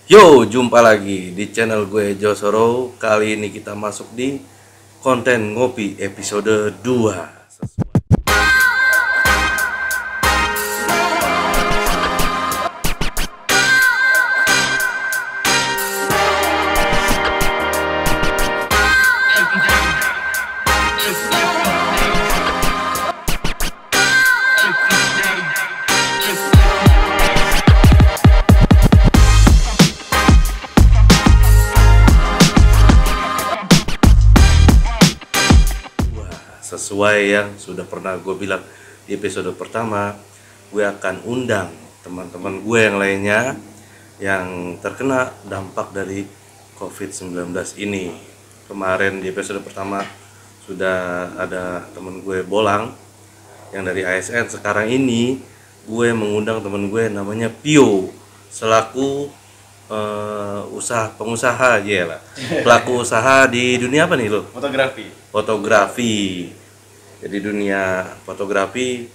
Yo, jumpa lagi di channel gue Josoro. Kali ini kita masuk di konten ngopi episode 2. Sesuai yang sudah pernah gue bilang di episode pertama, gue akan undang teman-teman gue yang lainnya yang terkena dampak dari COVID-19 ini. Kemarin di episode pertama sudah ada teman gue Bolang yang dari ASN. Sekarang ini gue mengundang teman gue namanya Pio selaku pengusaha aja lah, pelaku usaha di dunia apa nih lo? Fotografi. Jadi dunia fotografi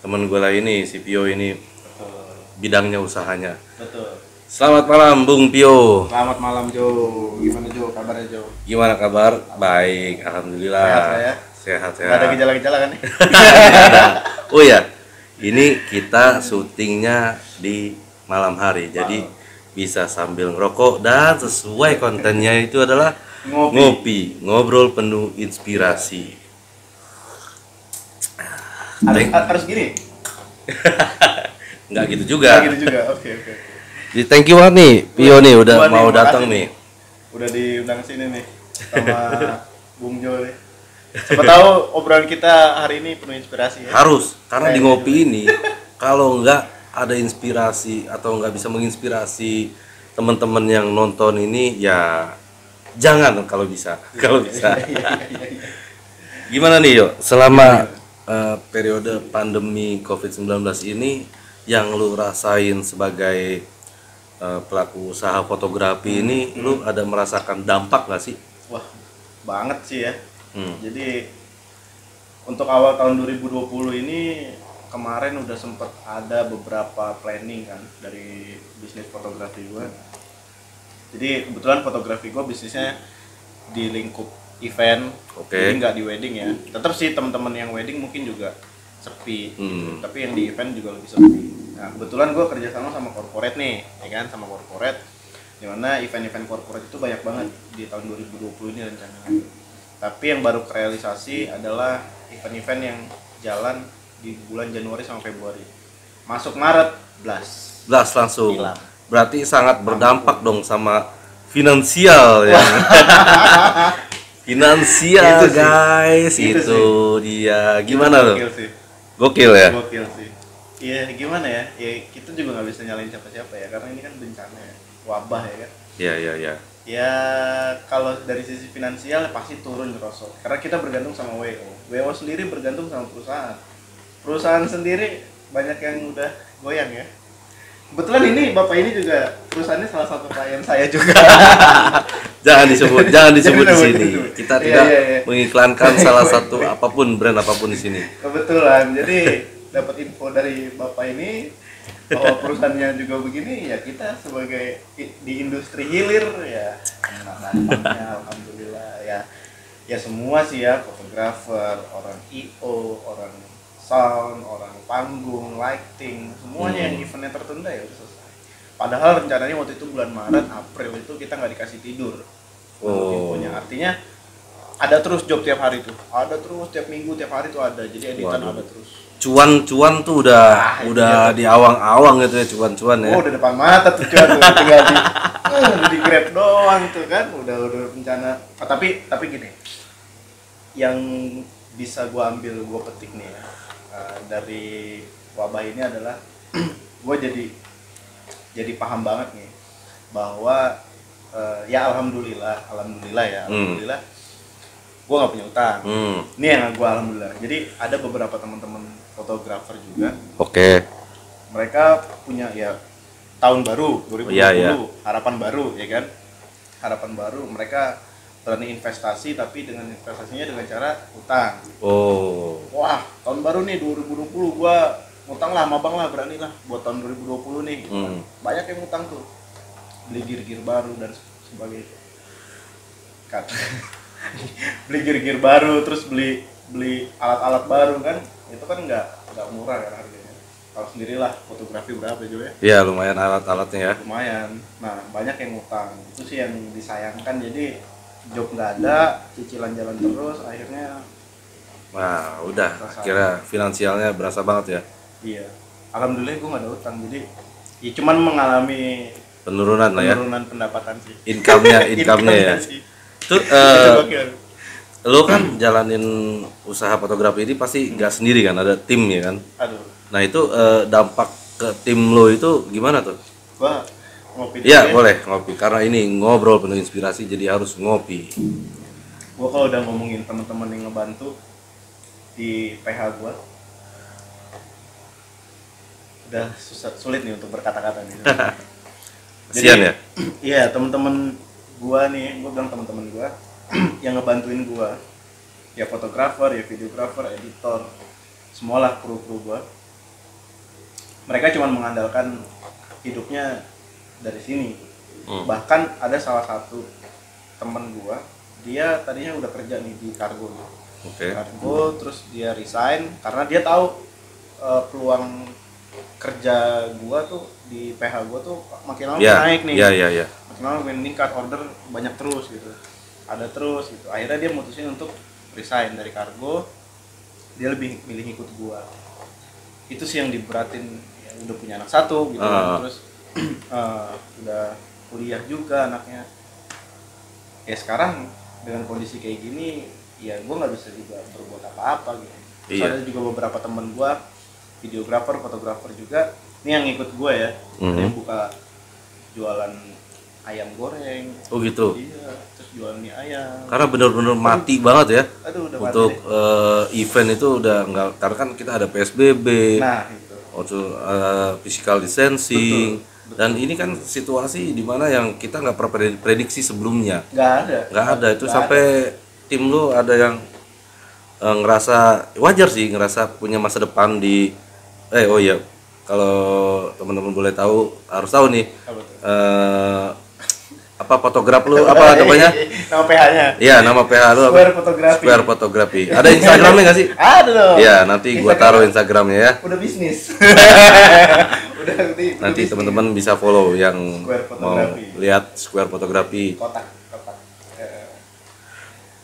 temen gue lah ini, si Pio ini. Betul. Bidangnya usahanya. Betul. Selamat malam Bung Pio. Selamat malam Jo. Gimana Jo kabarnya Jo? Gimana kabar? Baik, alhamdulillah. Sehat ya? Sehat. Gak ada gejala-gejala kan nih? Oh ya, ini kita syutingnya di malam hari. Jadi bisa sambil ngerokok dan sesuai kontennya itu adalah ngopi, ngobrol penuh inspirasi. Harus gini? Nggak gitu juga. Oke. Di thank you banget nih, Pio nih udah mau datang nih. Udah diundang sini nih sama Bung Jo nih. Siapa tahu obrolan kita hari ini penuh inspirasi ya. Harus, karena di ngopi ini kalau nggak ada inspirasi atau nggak bisa menginspirasi teman-teman yang nonton ini ya jangan kalau bisa. Gimana nih Yo, selama periode pandemi COVID-19 ini yang lu rasain sebagai pelaku usaha fotografi ini, lu ada merasakan dampak nggak sih? Wah, banget sih ya. Jadi untuk awal tahun 2020 ini kemarin udah sempet ada beberapa planning kan dari bisnis fotografi gue. Jadi kebetulan fotografi gue bisnisnya di lingkup event, jadi nggak di wedding ya. Tetap sih teman-teman yang wedding mungkin juga sepi, gitu. Tapi yang di event juga lebih sepi. Nah kebetulan gue kerjasama sama corporate nih, ya kan, sama corporate. Dimana event-event corporate itu banyak banget di tahun 2020 ini rencananya. Tapi yang baru kerealisasi adalah event-event yang jalan di bulan Januari sama Februari. Masuk Maret, blast Langsung. Hilang. Berarti sangat berdampak dong sama finansial ya. Finansial itu guys, itu dia. Gimana loh? Gokil ya? Gokil sih. Iya gimana ya? Ya kita juga nggak bisa nyalain siapa-siapa ya, karena ini kan bencana ya, wabah ya kan. Iya. Ya kalau dari sisi finansial pasti turun ngerosot. Karena kita bergantung sama WO. WO sendiri bergantung sama perusahaan. Perusahaan sendiri banyak yang udah goyang ya. Kebetulan ini bapak ini juga perusahaannya salah satu klien saya juga. jangan disebut di sini. Kita tidak Iya. mengiklankan salah satu apapun, brand apapun di sini. Kebetulan, jadi dapat info dari bapak ini bahwa perusahaannya juga begini, ya kita sebagai di industri hilir ya kena dampaknya. Alhamdulillah ya. Ya semua sih ya, fotografer, orang IO, orang sound, orang panggung, lighting, semuanya yang eventnya tertunda ya udah selesai. Padahal rencananya waktu itu bulan Maret, April itu kita nggak dikasih tidur. Infonya artinya ada terus job tiap hari tuh, ada terus tiap minggu, tiap hari tuh ada. Jadi editan ada terus. Cuan tuh udah di awang-awang gitu ya, cuan ya. Oh, udah depan mata tuh cuan tuh, tinggal di grab doang tuh kan, udah rencana. Tapi gini, yang bisa gua ambil, gua petik nih ya, dari wabah ini adalah gue jadi paham banget nih bahwa ya alhamdulillah gue nggak punya utang. Ini yang gue alhamdulillah. Jadi ada beberapa teman-teman fotografer juga. Mereka punya ya tahun baru 2020, harapan baru ya kan. Harapan baru mereka berani investasi, tapi dengan investasinya dengan cara utang. Wah, tahun baru nih 2020 gua ngutang lah sama bang lah, berani lah buat tahun 2020 nih. Banyak yang ngutang tuh. beli gear baru dan sebagainya kan. Beli gear baru, terus beli alat-alat baru kan, itu kan nggak murah kan harganya. Kalau sendirilah fotografi berapa juga ya? Iya, lumayan alat-alatnya ya. Lumayan. Nah, banyak yang ngutang, itu sih yang disayangkan. Jadi job nggak ada, cicilan jalan terus, akhirnya Wah, udah akhirnya finansialnya berasa banget ya. iya. Alhamdulillah gue nggak ada utang, jadi ya cuman mengalami Penurunan lah ya. penurunan pendapatan sih. Income-nya ya. Sih. Tuh Itu gokil. lo kan jalanin usaha fotografi ini pasti nggak sendiri kan, ada tim ya kan. Aduh, Nah itu dampak ke tim lo itu gimana tuh? gua ngopi dulu Ya ya. boleh ngopi, karena ini ngobrol penuh inspirasi jadi harus ngopi. Gua kalau udah ngomongin teman-teman yang ngebantu di PH gua, udah sulit nih untuk berkata-kata nih. Kasian ya. Iya, teman-teman gua nih, gua bilang teman-teman gua yang ngebantuin gua, ya fotografer, ya videografer, editor, semualah kru-kru gua. Mereka cuma mengandalkan hidupnya dari sini. Bahkan ada salah satu teman gua, dia tadinya udah kerja nih di kargo nih. Oke. Kargo, terus dia resign karena dia tahu peluang kerja gua tuh di PH gua tuh makin lama Ya, naik nih. ya. Makin lama makin meningkat, order banyak terus gitu. Ada terus gitu. Akhirnya dia mutusin untuk resign dari kargo. Dia lebih milih ikut gua. Itu sih yang diberatin, ya, udah punya anak satu gitu kan. Terus udah kuliah juga anaknya. Ya sekarang dengan kondisi kayak gini, ya gua nggak bisa juga berbuat apa-apa gitu. Terus Iya. ada juga beberapa teman gua, videografer, fotografer juga. Ini yang ikut gua ya. Ada yang buka jualan ayam goreng. Oh gitu. Iya, terus jualan mie ayam. Karena benar-benar mati banget ya. Aduh, udah Untuk mati deh. event itu udah nggak, karena kan kita ada PSBB, Nah, itu. untuk physical distancing, dan ini kan situasi dimana yang kita nggak pernah prediksi sebelumnya. Nggak ada itu sampai tim lu ada yang ngerasa wajar sih, ngerasa punya masa depan di oh iya, kalau teman-teman boleh tahu, harus tahu nih Apa tuh? apa fotograf lu apa namanya? Nama PH-nya. Iya, nama PH lu apa? Square Fotografi. Square Fotografi. Ada Instagramnya nggak sih? Ada dong. Iya, nanti gua taruh Instagramnya ya. Udah bisnis. udah Nanti bisnis. teman-teman bisa follow yang Square mau Fotografi. lihat Square Fotografi. kotak.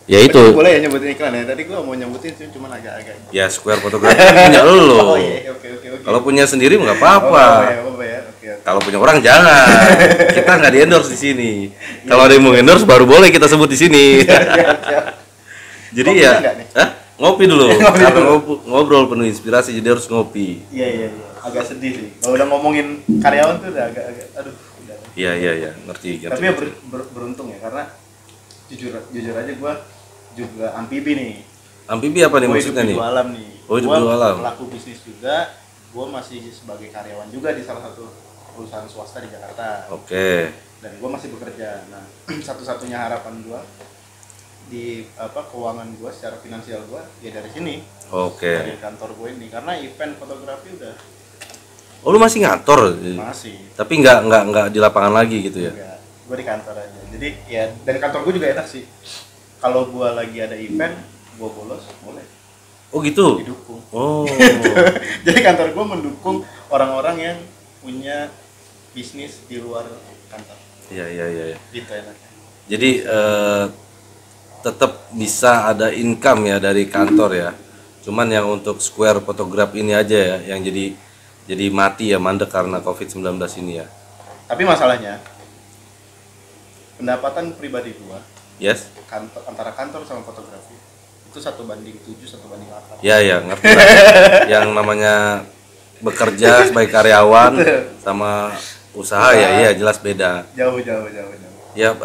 Ya itu. Boleh ya nyebutin iklan ya. Tadi gua mau nyebutin sih cuman agak-agak. Ya Square Fotografi punya lu. Oh iya, oke. Kalau punya sendiri nggak apa-apa. Apa ya? Oke. Kalau punya orang jangan. Kita nggak di endorse di sini. Kalau ada yang mau endorse baru boleh kita sebut di sini. Siap. Jadi Ngopi ya, enggak nih? ngopi dulu. Karena ngobrol penuh inspirasi jadi harus ngopi. Iya. Agak sedih sih. Kalau udah ngomongin karyawan tuh udah agak aduh, udah. Iya, ngerti. Tapi ya beruntung ya karena jujur aja gua juga amfibi nih. Amfibi apa nih Gua maksudnya hidup di nih? dua alam nih. Oh, hidup Gua di dua alam. pelaku bisnis juga. Gua masih sebagai karyawan juga di salah satu perusahaan swasta di Jakarta. Oke. Dan gua masih bekerja. Nah, satu-satunya harapan gua di keuangan gua secara finansial gua ya dari sini. Oke. Dari kantor gue ini karena event fotografi udah Oh, lu masih ngantor? masih. Tapi nggak di lapangan lagi gitu ya? Enggak, gue di kantor aja. Jadi ya dari kantor gue juga enak sih. Kalau gue lagi ada event, gue bolos boleh Oh gitu. didukung. Oh. Jadi kantor gue mendukung orang-orang yang punya bisnis di luar kantor. Iya. Gitu enaknya. Jadi tetap bisa ada income ya dari kantor ya. Cuman yang untuk Square Photograph ini aja ya yang jadi mati ya, mandek karena COVID-19 ini ya. Tapi masalahnya pendapatan pribadi gue Yes. antara kantor sama fotografi itu 1:7, 1:8. Ya, ngerti lah. Yang namanya bekerja sebagai karyawan sama usaha ya, iya jelas beda. Jauh. Ya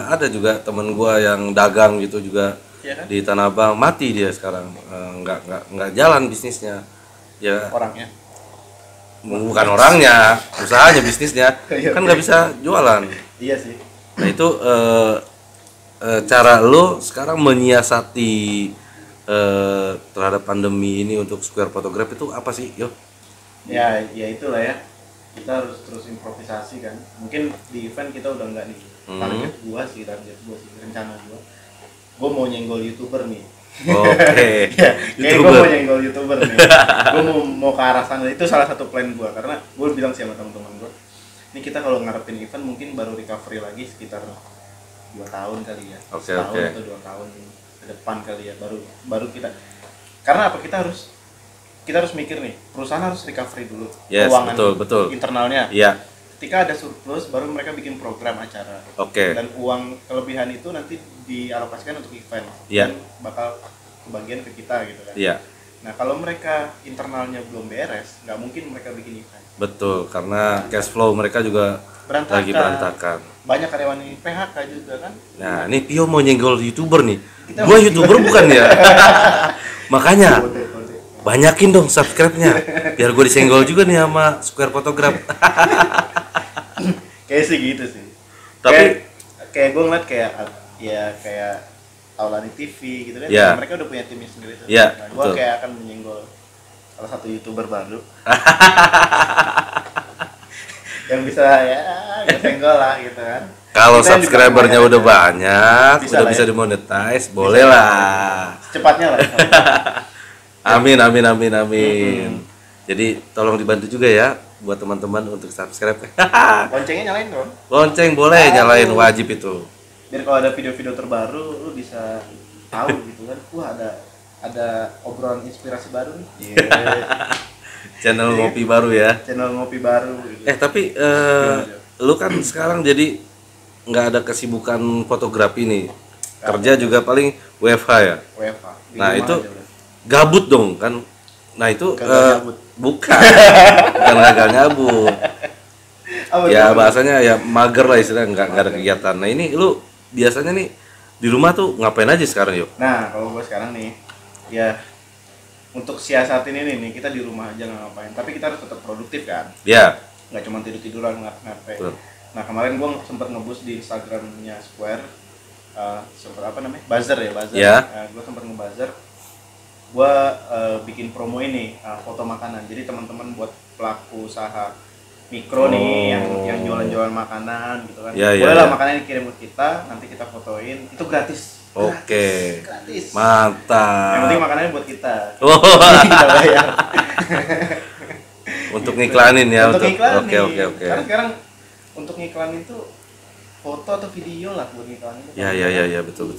ada juga temen gua yang dagang gitu juga Iya kan? di Tanah Abang, mati dia sekarang. Nggak jalan bisnisnya. Ya Orangnya. bukan orangnya, usahanya, bisnisnya kan nggak bisa jualan. Iya sih. Nah itu cara lo sekarang menyiasati terhadap pandemi ini untuk Square Photograph itu apa sih, yo? Ya itulah ya. kita harus terus improvisasi kan. Mungkin di event kita udah enggak nih. Target gua sih rencana gua mau nyenggol YouTuber nih. Oke. Ya, kayak gue mau nyenggol YouTuber nih. Gue mau ke arah sana. Itu salah satu plan gue, karena gue bilang sih sama teman-teman gue, ini kita kalau ngarepin event mungkin baru recovery lagi sekitar 2 tahun kali ya. Setahun atau 2 tahun ke depan kali ya, baru kita. Karena apa, kita harus mikir nih, perusahaan harus recovery dulu, yes, keuangan betul. internalnya. Iya. Ketika ada surplus, baru mereka bikin program acara. Oke. Dan uang kelebihan itu nanti dialokasikan untuk event. Iya. Dan bakal kebagian ke kita gitu kan. Iya. Nah, kalau mereka internalnya belum beres, nggak mungkin mereka bikin event. Betul, karena cash flow mereka juga lagi berantakan. Banyak karyawan ini PHK juga kan. Nah, ini Pio mau nyenggol YouTuber nih. Gua YouTuber bukan ya? Makanya banyakin dong subscribe-nya biar gue disenggol juga nih sama Square Photograph. Kayak sih gitu sih. Tapi kayak gue ngeliat kayak Taulani TV gitu kan. Yeah. Mereka udah punya timnya sendiri tuh. Yeah, Nah, gue kayak akan menyenggol salah satu YouTuber baru. Yang bisa ya gue senggol lah gitu kan. Kalau subscribernya udah banyak, udah bisa dimonetize, boleh lah. Cepatnya lah. Amin. Jadi tolong dibantu juga ya buat teman-teman untuk subscribe. Loncengnya nyalain dong. Lonceng boleh nyalain, wajib itu. Biar kalau ada video-video terbaru lu bisa tahu gitu kan. Wah, ada obrolan inspirasi baru nih. Channel ngopi baru ya. Channel ngopi baru gitu. Tapi lu kan sekarang jadi nggak ada kesibukan fotografi nih. Kerja juga paling WFH ya. WFH. Nah, itu gabut dong kan. Nah, itu bukan gagal gabut. Ya bahasanya ya mager lah istilahnya, nggak ada kegiatan. Nah, ini lu biasanya nih di rumah tuh ngapain aja sekarang yuk? Nah, kalau gue sekarang nih ya untuk siasatin ini nih, kita di rumah aja nggak ngapain, tapi kita harus tetap produktif kan. Ya. Nggak cuma tiduran ngapain. Nah, kemarin gue sempat ngebus di Instagramnya Square, sempat apa namanya, buzzer. Yeah. Gue sempat ngebuzzer, gue bikin promo ini, foto makanan. Jadi teman-teman buat pelaku usaha mikro nih yang jualan-jualan makanan gitu kan, boleh lah makanan dikirim ke kita, nanti kita fotoin, itu gratis. Oke. Gratis. Mantap. Yang penting makanannya buat kita. Kita bayar. Untuk ngiklanin ya. Untuk ngiklanin. Oke. Karena sekarang untuk ngiklanin itu foto atau video lah buat ngiklanin. Ya, betul.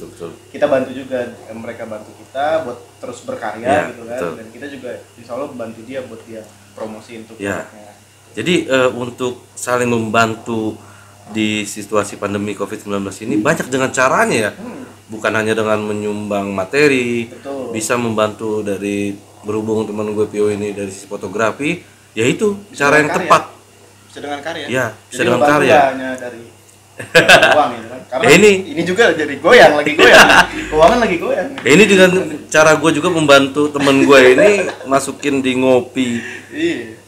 Kita bantu juga, mereka bantu kita buat terus berkarya ya, gitu kan. Betul. Dan kita juga insya Allah bantu dia buat dia promosiin untuk produknya. Jadi untuk saling membantu di situasi pandemi COVID-19 ini banyak dengan caranya ya. Bukan hanya dengan menyumbang materi. Betul. Bisa membantu dari berhubung teman gue Pio ini dari sisi fotografi, yaitu cara yang tepat. Bisa dengan karya. Ya, bisa jadi dengan karya. Hanya dari uang gitu kan. Karena ini juga jadi lagi goyang. Keuangan lagi goyang. Ini dengan cara gue juga membantu temen gue ini masukin di ngopi. Iya.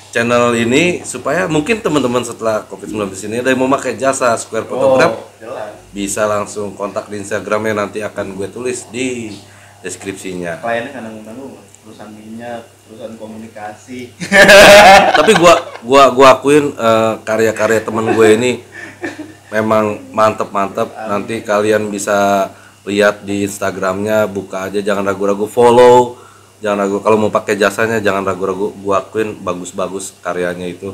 Channel ini supaya mungkin teman-teman setelah COVID-19 ini ada yang mau pakai jasa Square Photograph, bisa langsung kontak di Instagramnya, nanti akan gue tulis di deskripsinya. Kliennya kan nanggung-nanggung, perusahaan minyak, perusahaan komunikasi. Tapi gua akuin karya-karya temen gue ini memang mantep. Nanti kalian bisa lihat di Instagramnya, buka aja, jangan ragu-ragu follow. Jangan ragu, kalau mau pakai jasanya jangan ragu-ragu, gua akuin bagus karyanya itu.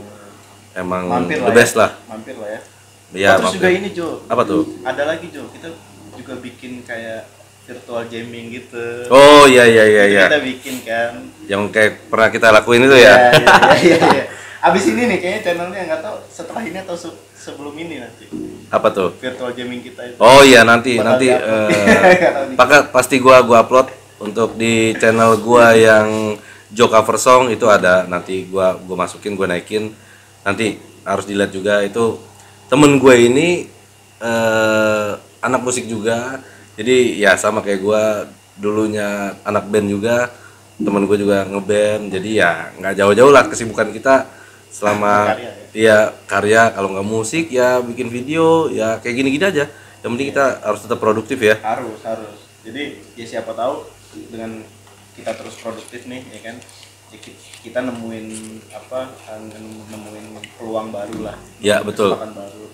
Emang the best lah. Mampir lah ya. Iya, terus juga ini Jo. Apa tuh? Ada lagi Jo, kita juga bikin kayak virtual jamming gitu. Oh iya. Kita bikin kan. Yang kayak pernah kita lakuin itu ya. Iya. Abis ini nih kayaknya channelnya nggak tahu setelah ini atau sebelum ini nanti. Apa tuh? Virtual jamming kita itu. Oh iya nanti pasti gua upload. Untuk di channel gua yang Jo Cover Song itu ada, nanti gua masukin, gua naikin. Nanti harus dilihat juga, itu temen gue ini anak musik juga. Jadi ya sama kayak gua dulunya anak band juga, temen gue juga ngeband. Jadi ya nggak jauh-jauh lah kesibukan kita selama karya. Kalau nggak musik ya bikin video ya kayak gini-gini aja. Yang penting kita harus tetap produktif ya. Harus. Jadi ya siapa tahu dengan kita terus produktif nih ya kan, kita nemuin nemuin peluang baru lah. Ya, betul. Kesempatan baru.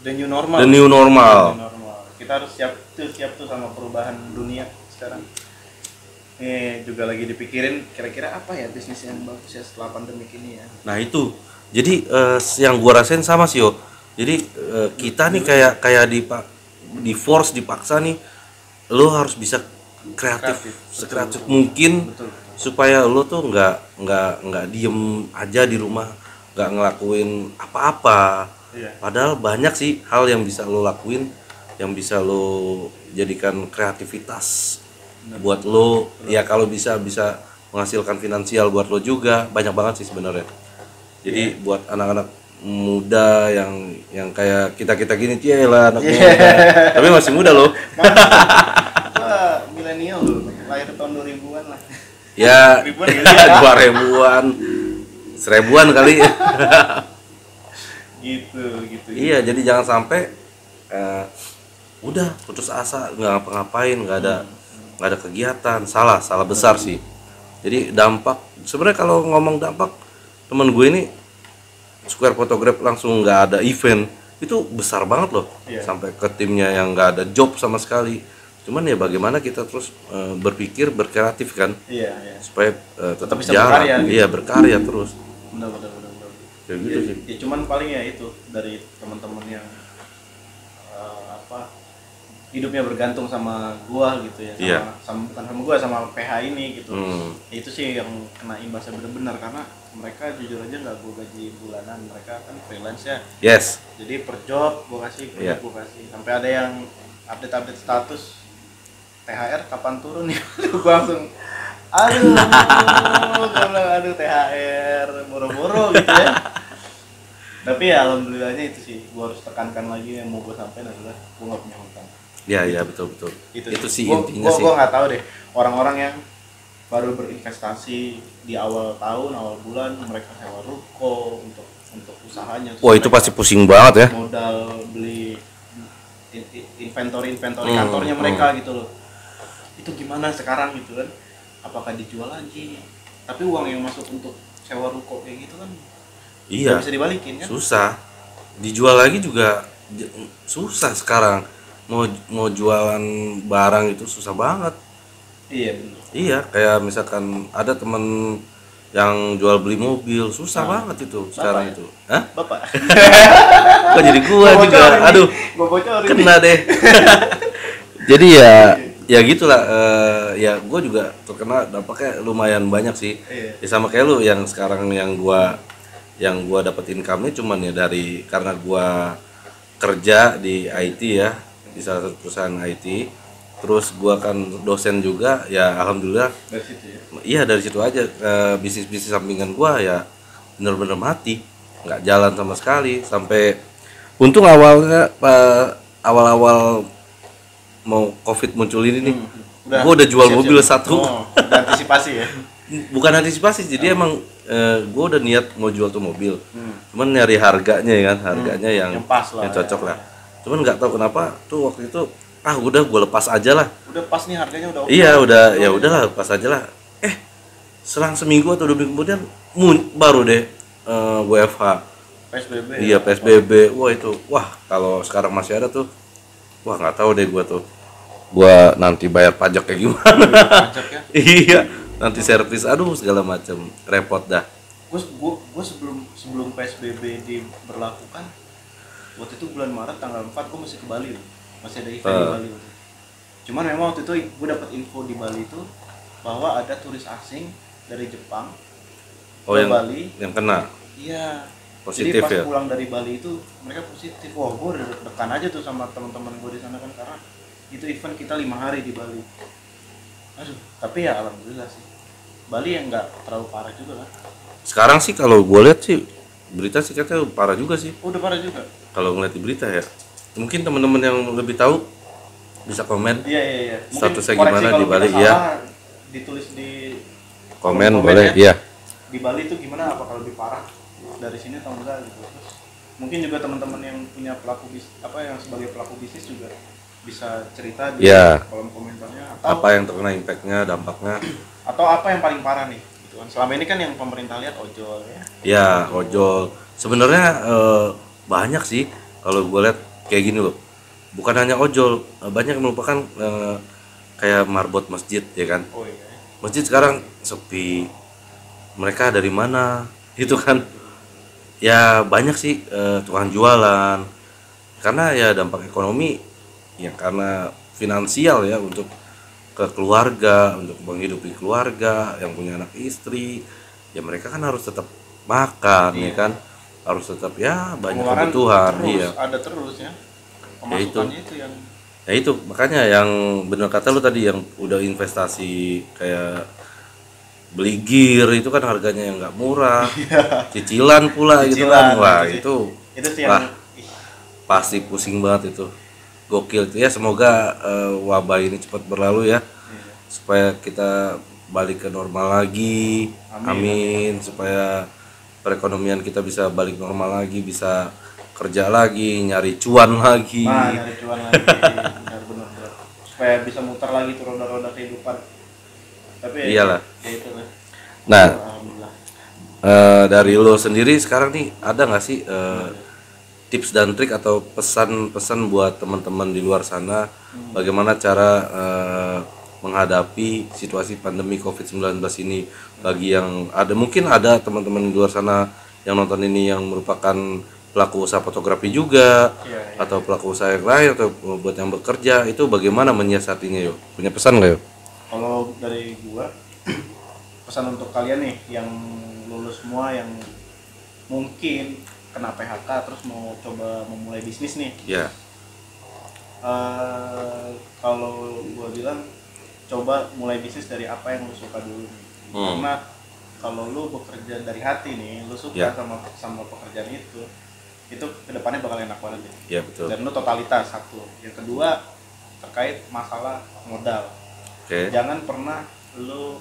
The new normal. The new normal. Kita harus siap tuh sama perubahan dunia sekarang. Juga lagi dipikirin kira-kira apa ya bisnis yang bagus ya setelah pandemi ini ya. Nah itu, jadi yang gua rasain sama sih yo. Jadi kita nih kayak di dipaksa nih, lo harus bisa kreatif sekreatif mungkin. Betul. Supaya lo tuh nggak diem aja di rumah, nggak ngelakuin apa-apa. Iya. Padahal banyak sih hal yang bisa lo lakuin, yang bisa lo jadikan kreativitas buat lo. Ya kalau bisa menghasilkan finansial buat lo juga, banyak banget sih sebenarnya. Jadi buat anak-anak muda yang kayak kita gini, lah anak muda, tapi masih muda lo. Wah, milenial lo, lahir tahun 2000-an lah. Ya, 2000-an, 1000-an kali. gitu. Iya, jadi jangan sampai udah putus asa, nggak ngapa-ngapain, nggak ada kegiatan. Salah besar sih. Jadi dampak sebenarnya, kalau ngomong dampak, temen gue ini Square Photograph langsung nggak ada event, itu besar banget loh. Sampai ke timnya yang nggak ada job sama sekali. Cuman ya bagaimana kita terus berpikir, berkreatif kan, supaya tetap bisa jalan. berkarya gitu. Iya, berkarya terus. Benar. Kayak gitu sih. Ya cuman paling ya itu dari teman-teman yang hidupnya bergantung sama gua gitu ya, bukan sama gua, sama PH ini gitu. Itu sih yang kena imbasnya benar-benar, karena mereka jujur aja nggak gua gaji bulanan, mereka kan freelance ya. Yes. Jadi per job gua kasih, gua kasih. Sampai ada yang update status THR kapan turun ya. Gua langsung aduh THR boro-boro gitu ya. Tapi ya alhamdulillahnya itu sih, gua harus tekankan lagi, yang mau gua sampaikan adalah gua nggak punya hutang. Ya betul. Itu sih intinya sih. Gua nggak tahu deh orang-orang yang baru berinvestasi di awal tahun, awal bulan, mereka sewa ruko untuk usahanya. Wah, itu pasti pusing banget ya. Modal beli inventory kantornya mereka gitu loh. Itu gimana sekarang gitu kan? Apakah dijual lagi? Tapi uang yang masuk untuk sewa ruko kayak gitu kan iya, bisa dibalikin kan? Susah. Dijual lagi juga susah sekarang. Mau jualan barang itu susah banget. Iya benar. Iya, kayak misalkan ada temen yang jual beli mobil, susah banget itu sekarang itu. Hah? Bapak. Kok jadi gua juga? Aduh, Gua bocorin. kena deh. Jadi ya gitulah. Ya gua juga terkena dampaknya lumayan banyak sih. Ya sama kayak lu yang sekarang yang gua dapat income-nya cuman ya karena gua kerja di IT ya, di salah satu perusahaan IT. Terus gua kan dosen juga, ya alhamdulillah Dari situ ya. iya dari situ aja. Bisnis sampingan gua ya bener-bener mati, nggak jalan sama sekali. Sampai untung awalnya awal-awal mau COVID muncul ini nih, gua udah jual mobil satu. Udah antisipasi ya. Bukan antisipasi, jadi emang gua udah niat mau jual tuh mobil. Cuman nyari harganya ya kan, harganya yang pas lah, yang cocok lah. Cuman nggak tahu kenapa tuh waktu itu udah gue lepas aja lah. Udah pas nih harganya udah. Iya udah, ya udahlah lepas aja lah. Selang seminggu atau 2 minggu kemudian baru deh WFH. PSBB. Iya PSBB. Wah kalau sekarang masih ada tuh, wah nggak tahu deh gue nanti bayar pajak kayak gimana. Pajak ya. Iya nanti servis, segala macam repot dah. Gue sebelum PSBB diberlakukan, waktu itu bulan Maret tanggal 4 gue masih ke Bali loh. Masih ada event di Bali waktu itu. Cuman memang waktu itu gue dapat info di Bali itu bahwa ada turis asing dari Jepang ke Bali yang kena. Iya. Positif. Jadi pas ya. pulang dari Bali itu mereka positif. Wah, gue udah deg-degan aja tuh sama teman-teman gue di sana kan, karena itu event kita 5 hari di Bali. Tapi ya alhamdulillah sih. Bali yang nggak terlalu parah juga kan. Sekarang sih kalau gue lihat sih berita sih katanya parah juga sih. Udah parah juga. Kalau ngeliat di berita ya. Mungkin teman-teman yang lebih tahu bisa komen. Iya. Statusnya gimana di Bali ya? Ditulis di Komen boleh, ya. Di Bali itu gimana, apakah lebih parah dari sini atau enggak gitu. Terus mungkin juga teman-teman yang punya yang sebagai pelaku bisnis juga bisa cerita di Ya, kolom komentarnya, apa yang terkena impactnya, dampaknya. atau apa yang paling parah nih gitu kan. Selama ini kan yang pemerintah lihat ojol ya. Ya, ojol. Sebenarnya banyak sih kalau gue lihat kayak gini loh. Bukan hanya ojol, banyak yang merupakan kayak marbot masjid ya kan. Oh iya. Masjid sekarang sepi. Mereka dari mana? Itu kan. Ya banyak sih tukang jualan. Karena ya dampak ekonomi ya karena finansial ya untuk ke keluarga, untuk menghidupi keluarga yang punya anak istri, ya mereka kan harus tetap makan ya kan, harus tetap ya banyak Pengeluaran kebutuhan. terus Iya, ada terus ya. ya itu, Pemasukannya itu yang ya itu makanya yang benar kata lu tadi yang udah investasi kayak beli gear itu kan harganya yang nggak murah, cicilan pula gitu kan, cicilan wah itu sih yang wah pasti pusing banget itu, gokil itu ya. Semoga wabah ini cepat berlalu ya, supaya kita balik ke normal lagi. Amin. Supaya perekonomian kita bisa balik normal lagi, bisa kerja lagi, nyari cuan lagi. nyari cuan lagi benar-benar supaya bisa muter lagi tuh roda-roda kehidupan. Tapi Iyalah. ya itu lah. Nah, Alhamdulillah. dari lo sendiri sekarang nih ada nggak sih tips dan trik atau pesan-pesan buat teman-teman di luar sana bagaimana cara menghadapi situasi pandemi COVID-19 ini, bagi yang ada mungkin ada teman-teman di luar sana yang nonton ini yang merupakan pelaku usaha fotografi juga atau pelaku usaha yang lain atau buat yang bekerja, itu bagaimana menyiasatinya yuk? Punya pesan nggak yuk? Kalau dari gua pesan untuk kalian nih yang lulus semua yang mungkin kena PHK terus mau coba memulai bisnis nih. Ya. Kalau gua bilang coba mulai bisnis dari apa yang lu suka dulu nih. Karena kalau lu bekerja dari hati nih, lu suka sama pekerjaan itu kedepannya bakal enak banget ya. Ya betul. Dan lu totalitas satu. Yang kedua terkait masalah modal. Jangan pernah lu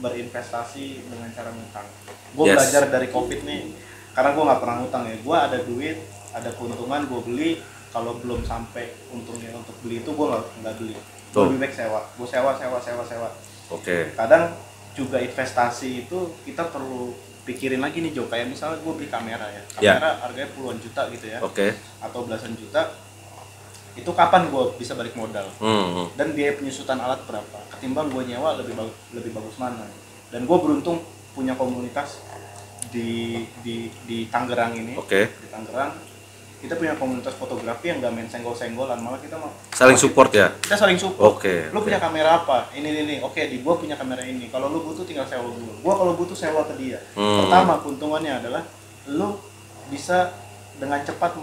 berinvestasi dengan cara ngutang. Gue belajar dari COVID nih, karena gue nggak pernah ngutang ya. Gue ada duit, ada keuntungan, gue beli. Kalau belum sampai untungnya untuk beli itu gue nggak beli. Gue lebih baik sewa. Gue sewa. Kadang juga investasi itu kita perlu pikirin lagi nih Jo. Kayak misalnya gue beli kamera ya. Kamera harganya puluhan juta gitu ya. Atau belasan juta. Itu kapan gue bisa balik modal dan biaya penyusutan alat berapa ketimbang gue nyewa lebih bagus mana. Dan gue beruntung punya komunitas di Tangerang ini. Di Tangerang kita punya komunitas fotografi yang gak main senggol-senggolan, malah kita saling support ya. Kita saling support. Lu punya kamera apa? Ini. Oke, di gua punya kamera ini. Kalau lu butuh tinggal sewa gua kalau butuh sewa ke dia. Pertama keuntungannya adalah lu bisa dengan cepat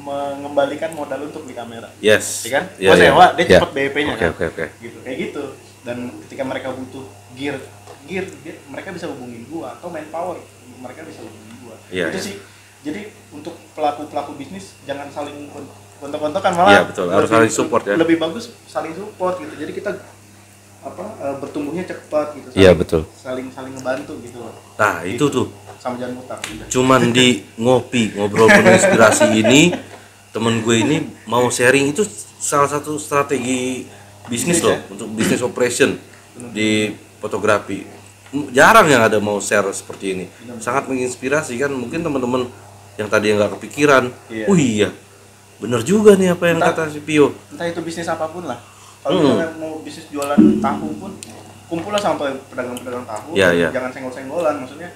mengembalikan modal untuk beli kamera. Yes. Ya kan? Gua sewa, dia cepat BEP-nya kan. Gitu. Kayak gitu. Dan ketika mereka butuh gear mereka bisa hubungin gua, atau manpower mereka bisa hubungin gua. Itu sih. Jadi untuk pelaku bisnis jangan saling kontok-kontokan, malah betul. Harus saling support ya. Lebih bagus saling support gitu. Jadi kita bertumbuhnya cepat gitu. Betul. Saling ngebantu gitu. Nah, itu tuh. Sama jangan ngutang. Cuman di ngopi ngobrol penuh inspirasi ini, temen gue ini mau sharing itu salah satu strategi bisnis loh untuk bisnis operation di fotografi. Jarang yang ada mau share seperti ini. Sangat menginspirasi kan, mungkin teman-teman yang tadi nggak kepikiran. Oh iya, bener juga nih apa yang kata si Pio. Entah itu bisnis apapun lah. Kalau misalnya mau bisnis jualan tahu pun, kumpullah sama pedagang-pedagang tahu. Jangan senggol-senggolan, maksudnya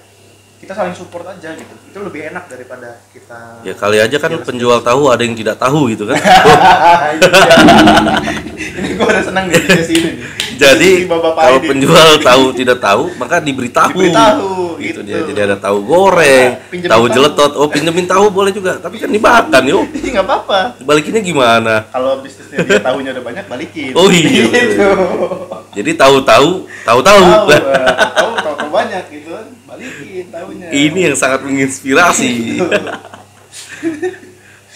kita saling support aja gitu. Itu lebih enak daripada kita. Ya kali aja kan penjual tahu ada yang tidak tahu gitu kan. Ini gue udah senang di sesi ini nih. Jadi kalau penjual tahu tidak tahu maka diberitahu. Gitu dia. Jadi ada tahu goreng, tahu jeletot. Oh, pinjemin tahu boleh juga, tapi kan dimakan yuk. Nggak apa-apa. Balikinnya gimana? Kalau bisnisnya dia tahunya udah banyak, balikin. Oh iya. Gitu. Jadi tahu banyak gitu kan, balikin tahunya. Ini yang sangat menginspirasi.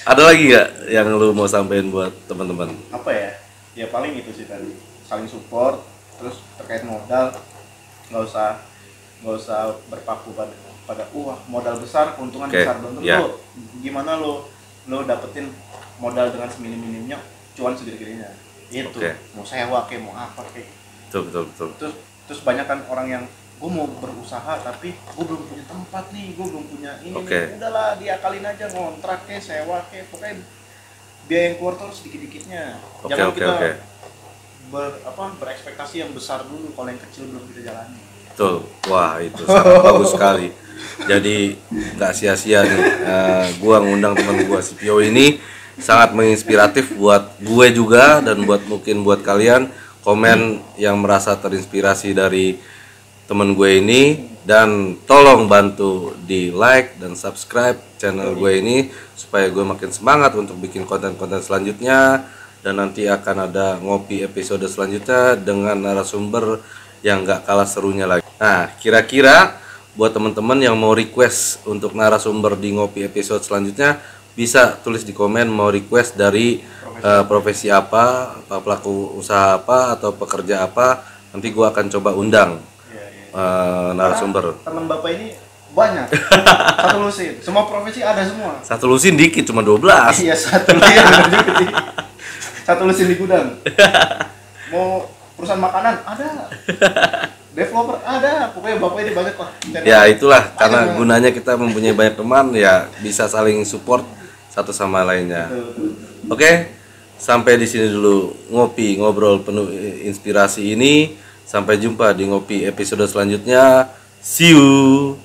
Ada lagi nggak yang lu mau sampaikan buat teman-teman? Apa ya? Ya paling itu sih tadi, saling support. Terus terkait modal, nggak usah berpaku pada modal besar, keuntungan besar. Belum tentu. Gimana lo dapetin modal dengan seminim-minimnya, cuan segede-gedenya. Itu Oke. mau sewa kayak mau apa kayak. Betul. Terus banyak kan orang yang gue mau berusaha tapi gue belum punya tempat nih, gue belum punya ini Oke. nih. Udahlah diakalin aja, ngontrak kayak sewa kayak, pokoknya biaya yang keluar tuh harus sedikit-dikitnya. Jangan kita berekspektasi yang besar dulu, kalau yang kecil belum kita jalani. Betul. Wah, itu sangat bagus sekali. Jadi nggak sia-sia nih, gua ngundang teman gua si Pio ini sangat menginspiratif buat gue juga, dan mungkin buat kalian komen yang merasa terinspirasi dari temen gue ini, dan tolong bantu di like dan subscribe channel gue ini supaya gue makin semangat untuk bikin konten-konten selanjutnya, dan nanti akan ada ngopi episode selanjutnya dengan narasumber yang gak kalah serunya lagi. Nah, kira-kira buat teman-teman yang mau request untuk narasumber di ngopi episode selanjutnya, bisa tulis di komen mau request dari profesi apa, pelaku usaha apa, atau pekerja apa. Nanti gue akan coba undang narasumber. Teman Bapak ini banyak. Satu lusin. Semua profesi ada semua. Satu lusin dikit, cuma 12. Iya, satu lusin. Satu lusin di gudang. Mau perusahaan makanan ada. Developer ada. Pokoknya Bapak ini banyak lah. Ya itulah, karena gunanya kita mempunyai banyak teman, ya bisa saling support satu sama lainnya. Oke, sampai di sini dulu ngobrol penuh inspirasi ini. Sampai jumpa di ngopi episode selanjutnya. See you.